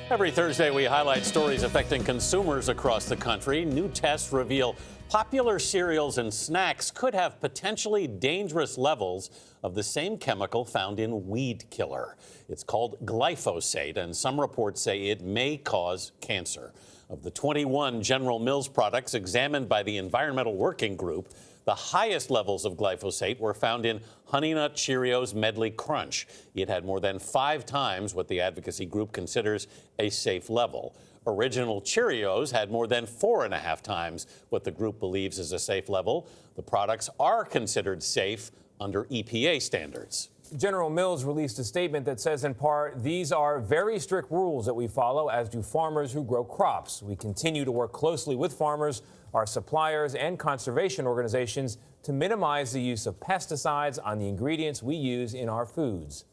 Every Thursday, we highlight stories affecting consumers across the country. New tests reveal popular cereals and snacks could have potentially dangerous levels of the same chemical found in weed killer. It's called glyphosate, and some reports say it may cause cancer. Of the 21 General Mills products examined by the Environmental Working Group, the highest levels of glyphosate were found in Honey Nut Cheerios Medley Crunch. It had more than 5 times what the advocacy group considers a safe level. Original Cheerios had more than 4.5 times what the group believes is a safe level. The products are considered safe under EPA standards. General Mills released a statement that says, in part, these are very strict rules that we follow, as do farmers who grow crops. We continue to work closely with farmers, our suppliers, and conservation organizations to minimize the use of pesticides on the ingredients we use in our foods.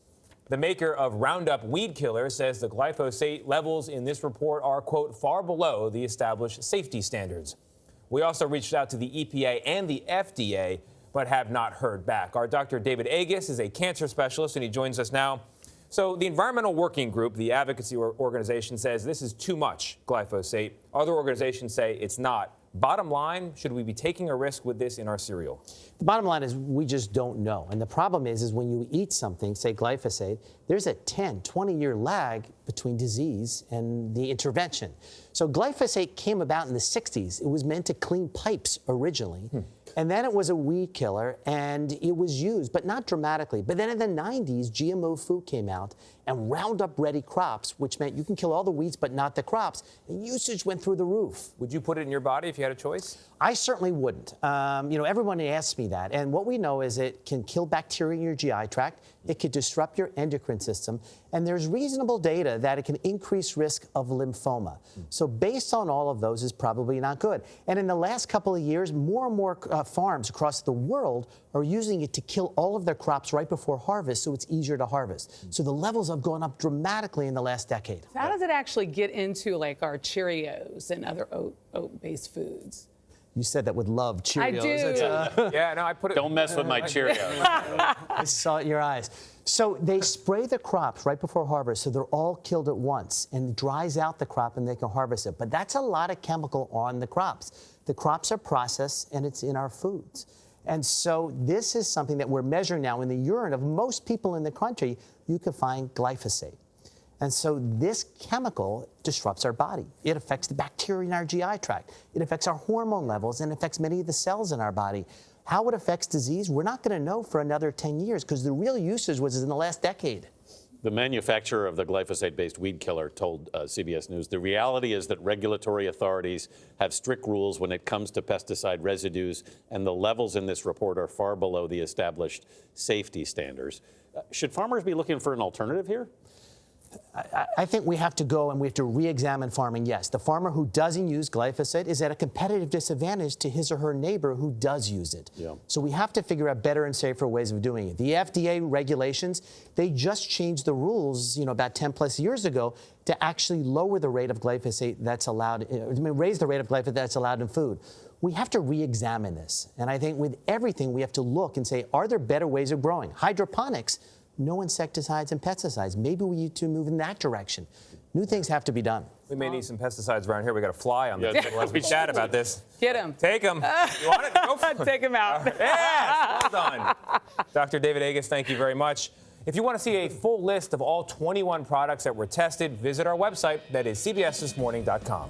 The maker of Roundup weed killer says the glyphosate levels in this report are, quote, far below the established safety standards. We also reached out to the EPA and the FDA, but have not heard back. Our Dr. David Agus is a cancer specialist, and he joins us now. So the Environmental Working Group, the advocacy organization, says this is too much glyphosate. Other organizations say it's not. Bottom line, should we be taking a risk with this in our cereal? The bottom line is we just don't know. And the problem is when you eat something, say glyphosate, there's a 10, 20-year lag between disease and the intervention. So glyphosate came about in the 60s. It was meant to clean pipes originally. And then it was a weed killer, and it was used, but not dramatically. But then in the 90s, GMO food came out, and Roundup-ready crops, which meant you can kill all the weeds but not the crops, and usage went through the roof. Would you put it in your body if you had a choice? I certainly wouldn't. Everyone asks me that, and what we know is it can kill bacteria in your GI tract, it could disrupt your endocrine system, and there's reasonable data that it can increase risk of lymphoma. So based on all of those, is probably not good. And in the last couple of years, more and more farms across the world are using it to kill all of their crops right before harvest, so it's easier to harvest. So the levels have gone up dramatically in the last decade. How does it actually get into like our Cheerios and other oat-based foods? You said that with love, Cheerios. I do. Yeah, no, I put it. Don't mess with my Cheerios. I saw it in your eyes. So they spray the crops right before harvest, so they're all killed at once, and it dries out the crop and they can harvest it. But that's a lot of chemical on the crops. The crops are processed and it's in our foods. And so this is something that we're measuring now in the urine of most people in the country. You can find glyphosate. And so this chemical disrupts our body. It affects the bacteria in our GI tract. It affects our hormone levels and affects many of the cells in our body. How it affects disease, we're not going to know for another 10 years because the real usage was in the last decade. The manufacturer of the glyphosate-based weed killer told CBS News, the reality is that regulatory authorities have strict rules when it comes to pesticide residues, and the levels in this report are far below the established safety standards. Should farmers be looking for an alternative here? I think we have to go and we have to re-examine farming, yes. The farmer who doesn't use glyphosate is at a competitive disadvantage to his or her neighbor who does use it. Yeah. So we have to figure out better and safer ways of doing it. The FDA regulations, they just changed the rules, about 10 plus years ago to actually lower the rate of glyphosate that's allowed, raise the rate of glyphosate that's allowed in food. We have to re-examine this. And I think with everything, we have to look and say, are there better ways of growing? Hydroponics, no insecticides and pesticides. Maybe we need to move in that direction. New things have to be done. We may need some pesticides around here. We got a fly on the table as we chat about this. Get him. Take him. You want it? Go for it. Take him out. Yes, well done. Dr. David Agus, thank you very much. If you want to see a full list of all 21 products that were tested, visit our website. That is cbsthismorning.com.